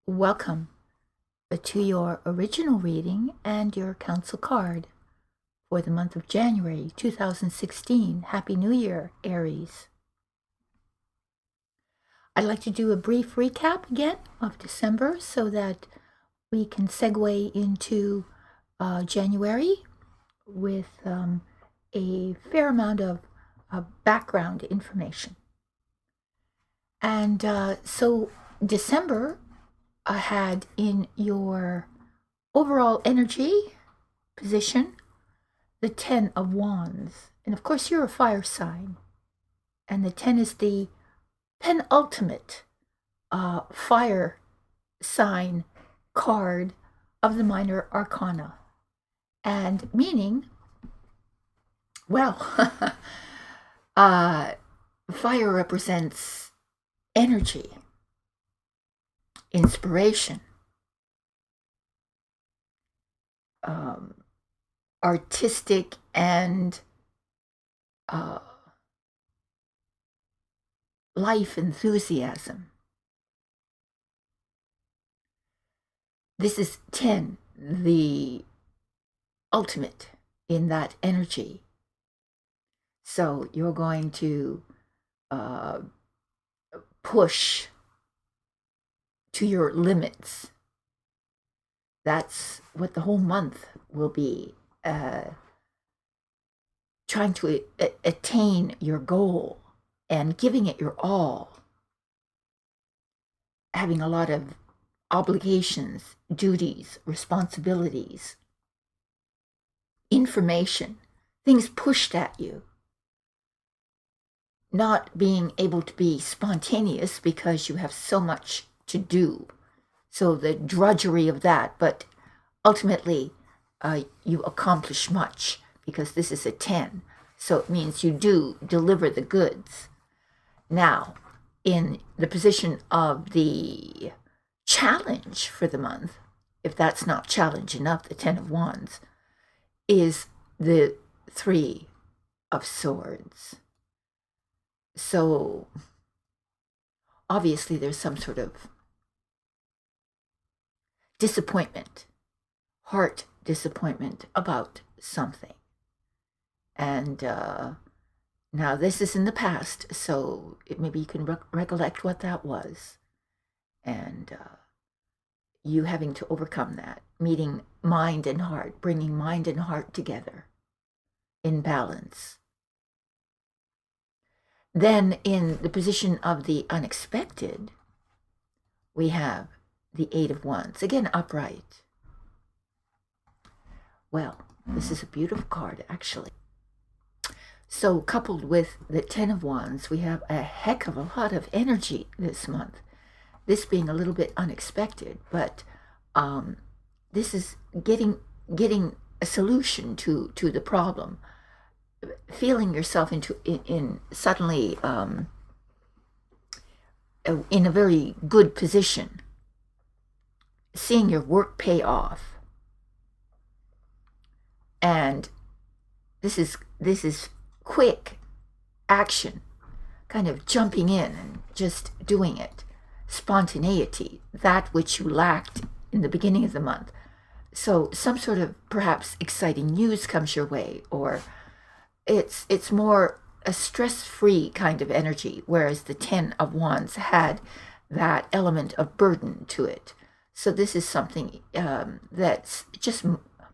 Welcome to your original reading and your counsel card for the month of January 2016. Happy New Year, Aries. I'd like to do a brief recap again of December so that we can segue into January with a fair amount of background information. And so December had in your overall energy position the 10 of Wands. And of course, you're a fire sign. And the 10 is the penultimate fire sign card of the minor arcana. And meaning, well, fire represents energy, inspiration, artistic and life enthusiasm. This is 10, the ultimate in that energy. So you're going to push to your limits. That's what the whole month will be, trying to attain your goal and giving it your all, having a lot of obligations, duties, responsibilities, information, things pushed at you, not being able to be spontaneous because you have so much to do. So the drudgery of that, but ultimately you accomplish much because this is a 10. So it means you do deliver the goods. Now, in the position of the challenge for the month, if that's not challenge enough, the 10 of Wands, is the 3 of Swords. So obviously there's some sort of disappointment, heart disappointment about something. And now this is in the past, so maybe you can recollect what that was. And you having to overcome that, meeting mind and heart, bringing mind and heart together in balance. Then in the position of the unexpected, we have the 8 of Wands, again upright. Well, this is a beautiful card, actually. So coupled with the 10 of Wands, we have a heck of a lot of energy this month. This being a little bit unexpected, but this is getting a solution to the problem. Feeling yourself in suddenly in a very good position. Seeing your work pay off. And this is quick action, kind of jumping in and just doing it. Spontaneity, that which you lacked in the beginning of the month. So some sort of perhaps exciting news comes your way, or it's more a stress-free kind of energy, whereas the 10 of Wands had that element of burden to it. So this is something that's just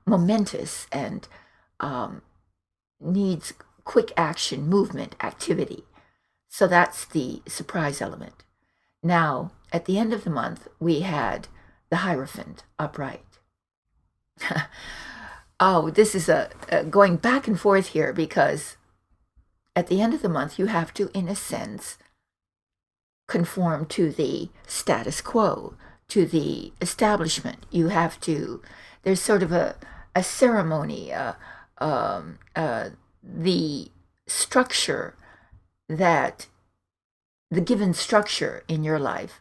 momentous and needs quick action, movement, activity. So that's the surprise element. Now, at the end of the month, we had the Hierophant upright. Oh, this is a going back and forth here, because at the end of the month, you have to, in a sense, conform to the status quo, to the establishment. You have to, there's sort of a ceremony, the structure that, the given structure in your life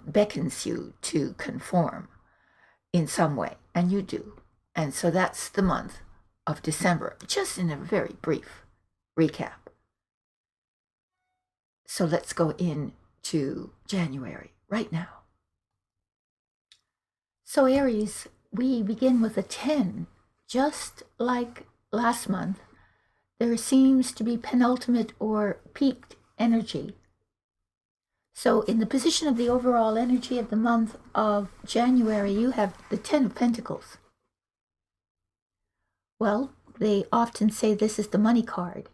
beckons you to conform in some way, and you do. And so that's the month of December, just in a very brief recap. So let's go into January right now. So Aries, we begin with a 10. Just like last month, there seems to be penultimate or peaked energy. So in the position of the overall energy of the month of January, you have the 10 of Pentacles. Well, they often say this is the money card.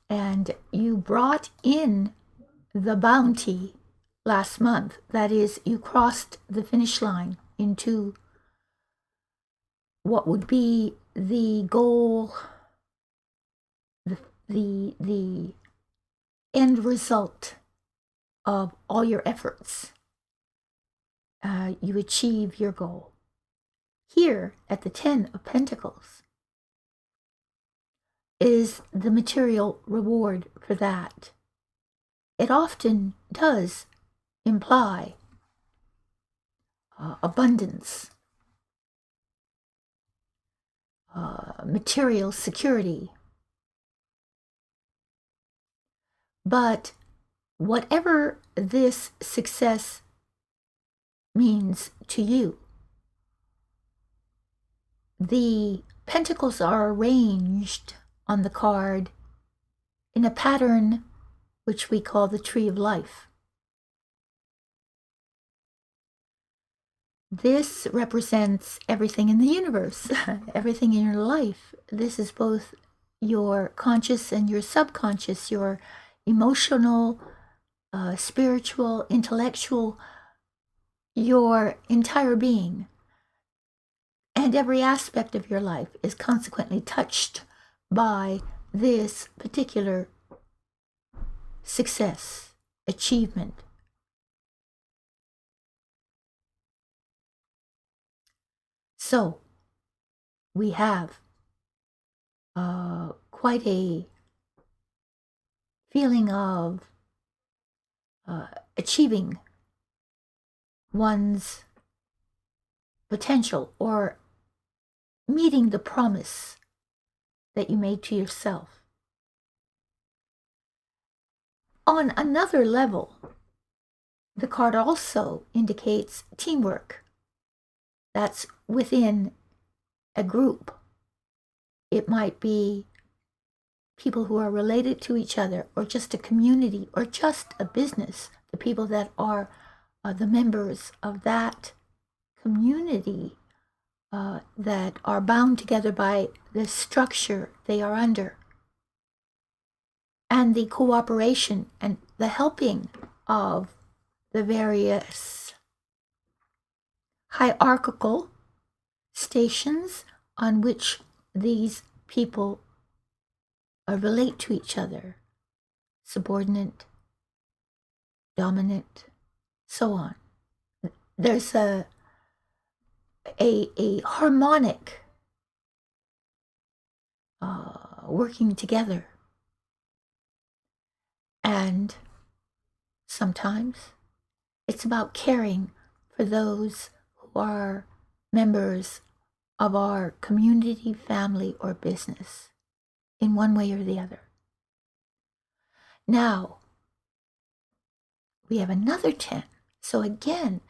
And you brought in the bounty last month. That is, you crossed the finish line into what would be the goal, the end result of all your efforts. You achieve your goal. Here at the 10 of Pentacles is the material reward for that. It often does imply abundance, material security. But whatever this success means to you, the pentacles are arranged on the card in a pattern which we call the tree of life. This represents everything in the universe, everything in your life. This is both your conscious and your subconscious, your emotional, spiritual, intellectual, your entire being. And every aspect of your life is consequently touched by this particular success, achievement. So we have quite a feeling of achieving one's potential or meeting the promise that you made to yourself. On another level, the card also indicates teamwork. That's within a group. It might be people who are related to each other, or just a community, or just a business. The people that are the members of that community that are bound together by the structure they are under, and the cooperation and the helping of the various hierarchical stations on which these people relate to each other, subordinate, dominant, so on. There's a harmonic working together. And sometimes it's about caring for those who are members of our community, family, or business in one way or the other. Now, we have another 10. So again,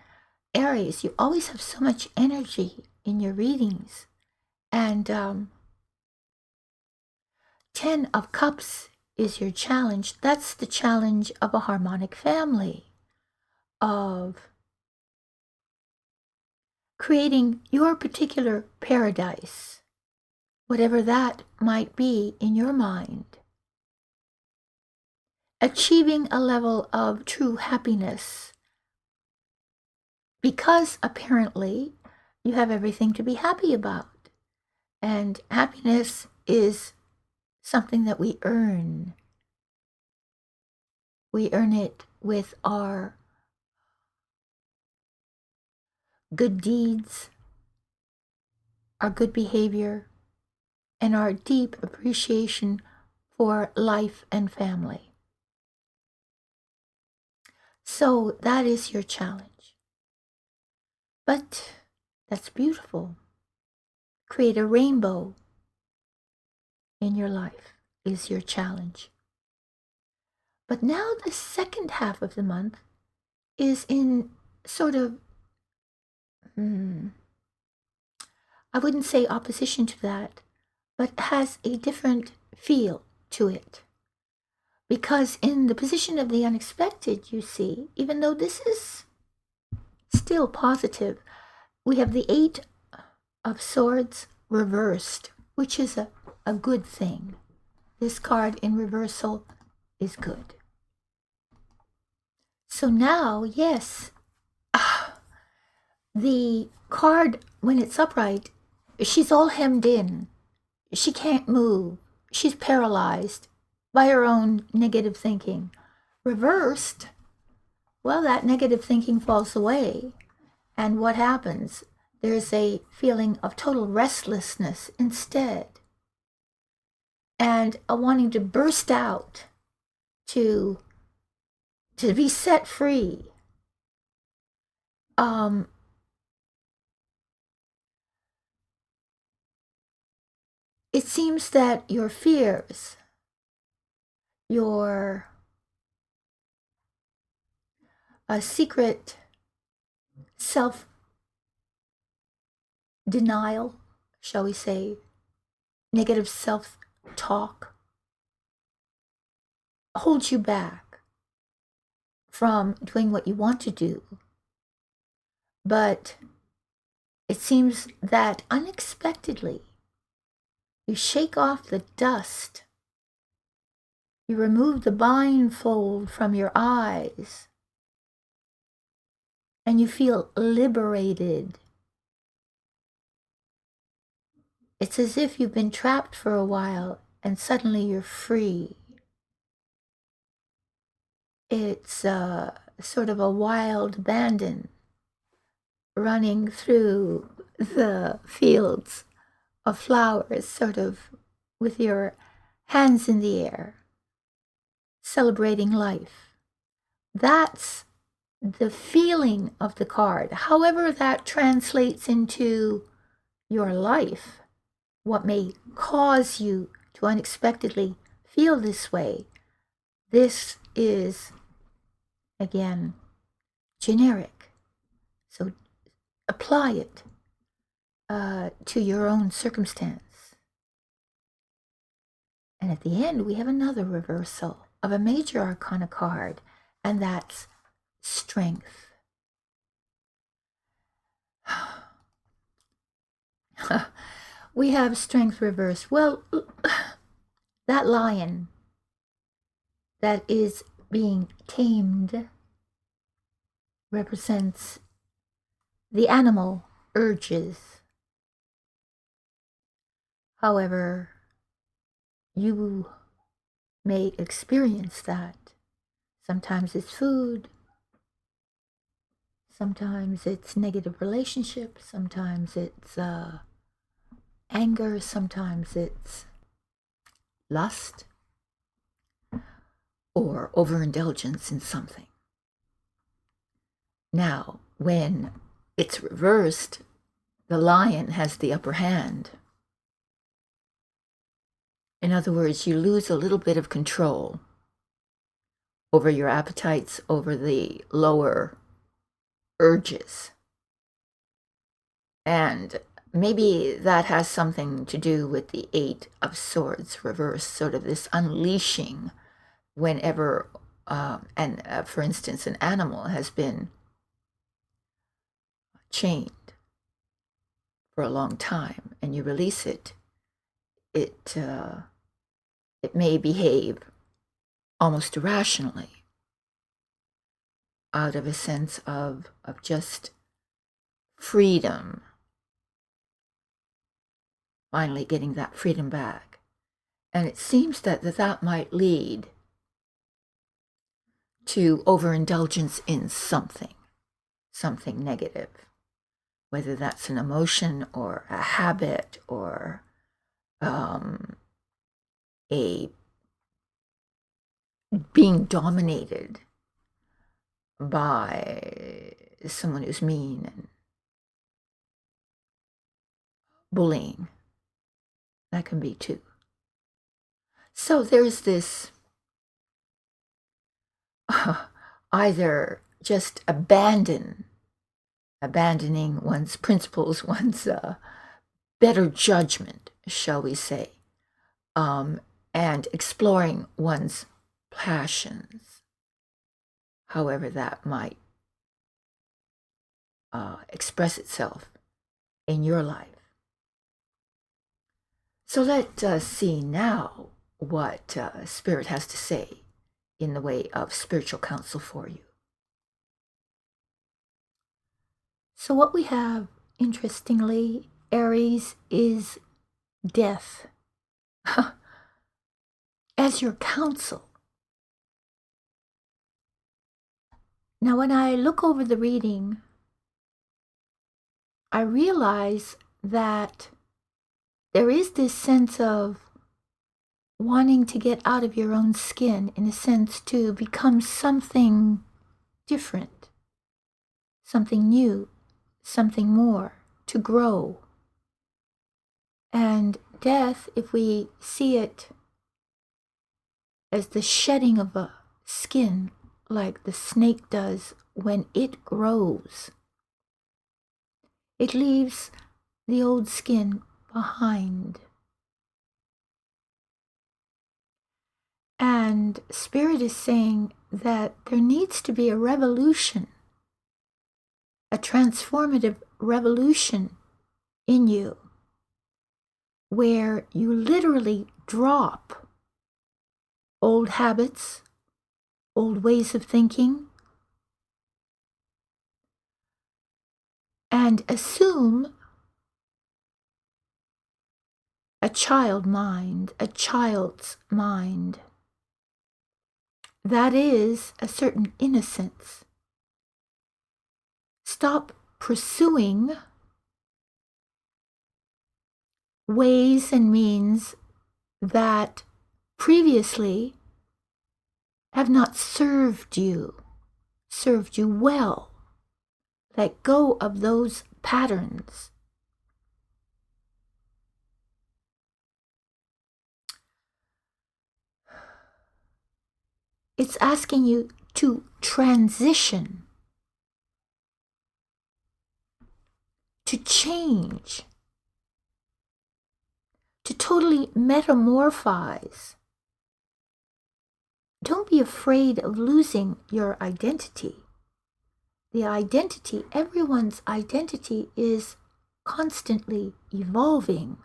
Aries, you always have so much energy in your readings. And 10 of Cups is your challenge. That's the challenge of a harmonic family, of creating your particular paradise, whatever that might be in your mind. Achieving a level of true happiness, because apparently you have everything to be happy about. And happiness is something that we earn. We earn it with our good deeds, our good behavior, and our deep appreciation for life and family. So that is your challenge. But that's beautiful. Create a rainbow in your life is your challenge. But now the second half of the month is in sort of I wouldn't say opposition to that, but has a different feel to it. Because in the position of the unexpected, you see, even though this is still positive, we have the Eight of Swords reversed, which is a good thing. This card in reversal is good. So now, yes, the card, when it's upright, she's all hemmed in. She can't move. She's paralyzed by her own negative thinking. Reversed, well, that negative thinking falls away. And what happens? There's a feeling of total restlessness instead. And a wanting to burst out, to be set free. It seems that your fears, your secret self-denial, shall we say, negative self-talk, holds you back from doing what you want to do. But it seems that unexpectedly, you shake off the dust. You remove the blindfold from your eyes. And you feel liberated. It's as if you've been trapped for a while and suddenly you're free. It's sort of a wild abandon running through the fields of flowers, sort of with your hands in the air, celebrating life. That's the feeling of the card. However that translates into your life, what may cause you to unexpectedly feel this way, this is, again, generic. So apply it to your own circumstance. And at the end, we have another reversal of a major arcana card, and that's strength. We have strength reversed. Well, that lion that is being tamed represents the animal urges. However, you may experience that. Sometimes it's food, sometimes it's negative relationships, sometimes it's anger, sometimes it's lust or overindulgence in something. Now, when it's reversed, the lion has the upper hand. In other words, you lose a little bit of control over your appetites, over the lower urges. And maybe that has something to do with the Eight of Swords reversed, sort of this unleashing whenever, for instance, an animal has been chained for a long time and you release it, it may behave almost irrationally out of a sense of just freedom, finally getting that freedom back. And it seems that might lead to overindulgence in something negative, whether that's an emotion or a habit or a being dominated by someone who's mean and bullying. That can be too. So there's this either just abandon abandoning one's principles, one's better judgment, shall we say, and exploring one's passions, however that might express itself in your life. So let us see now what Spirit has to say in the way of spiritual counsel for you. So what we have, interestingly, Aries, is death as your counsel. Now, when I look over the reading, I realize that there is this sense of wanting to get out of your own skin, in a sense, to become something different, something new, something more, to grow. And death, if we see it as the shedding of a skin, like the snake does when it grows, it leaves the old skin behind. And Spirit is saying that there needs to be a revolution, a transformative revolution in you, where you literally drop old habits, old ways of thinking, and assume a child mind, a child's mind. That is a certain innocence. Stop pursuing ways and means that previously have not served you well. Let go of those patterns. It's asking you to transition, to change, to totally metamorphose. Don't be afraid of losing your identity. The identity, everyone's identity, is constantly evolving.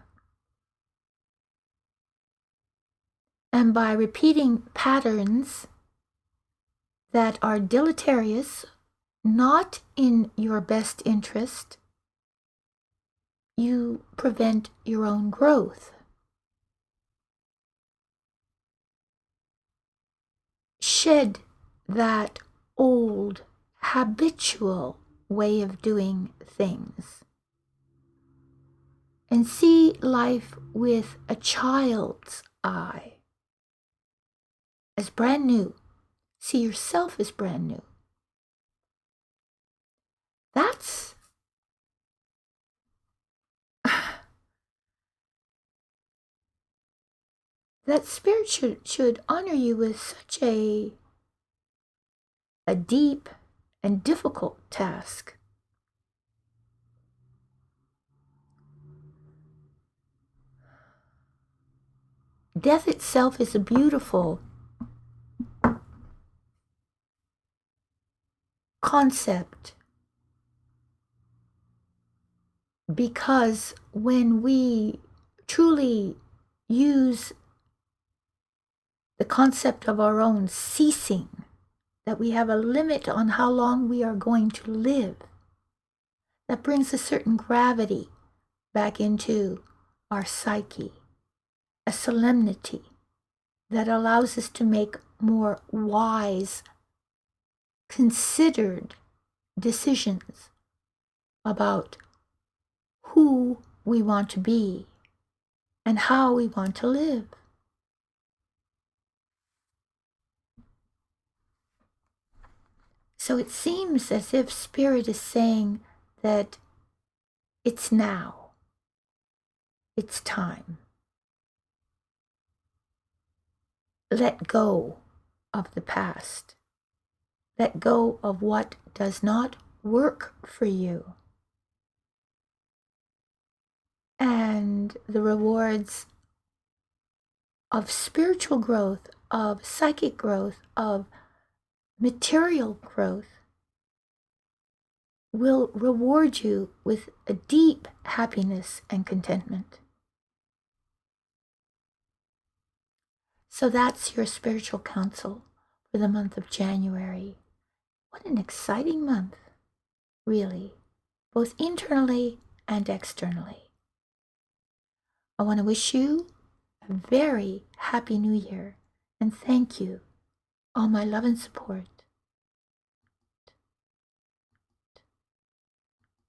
And by repeating patterns that are deleterious, not in your best interest, you prevent your own growth. Shed that old, habitual way of doing things and see life with a child's eye, as brand new. See yourself as brand new. That's that Spirit should honor you with such a deep and difficult task. Death itself is a beautiful concept, because when we truly use the concept of our own ceasing, that we have a limit on how long we are going to live, that brings a certain gravity back into our psyche, a solemnity that allows us to make more wise, considered decisions about who we want to be and how we want to live. So it seems as if Spirit is saying that it's now, it's time. Let go of the past. Let go of what does not work for you. And the rewards of spiritual growth, of psychic growth, of material growth will reward you with a deep happiness and contentment. So that's your spiritual counsel for the month of January. What an exciting month, really, both internally and externally. I want to wish you a very happy new year and thank you, all my love and support.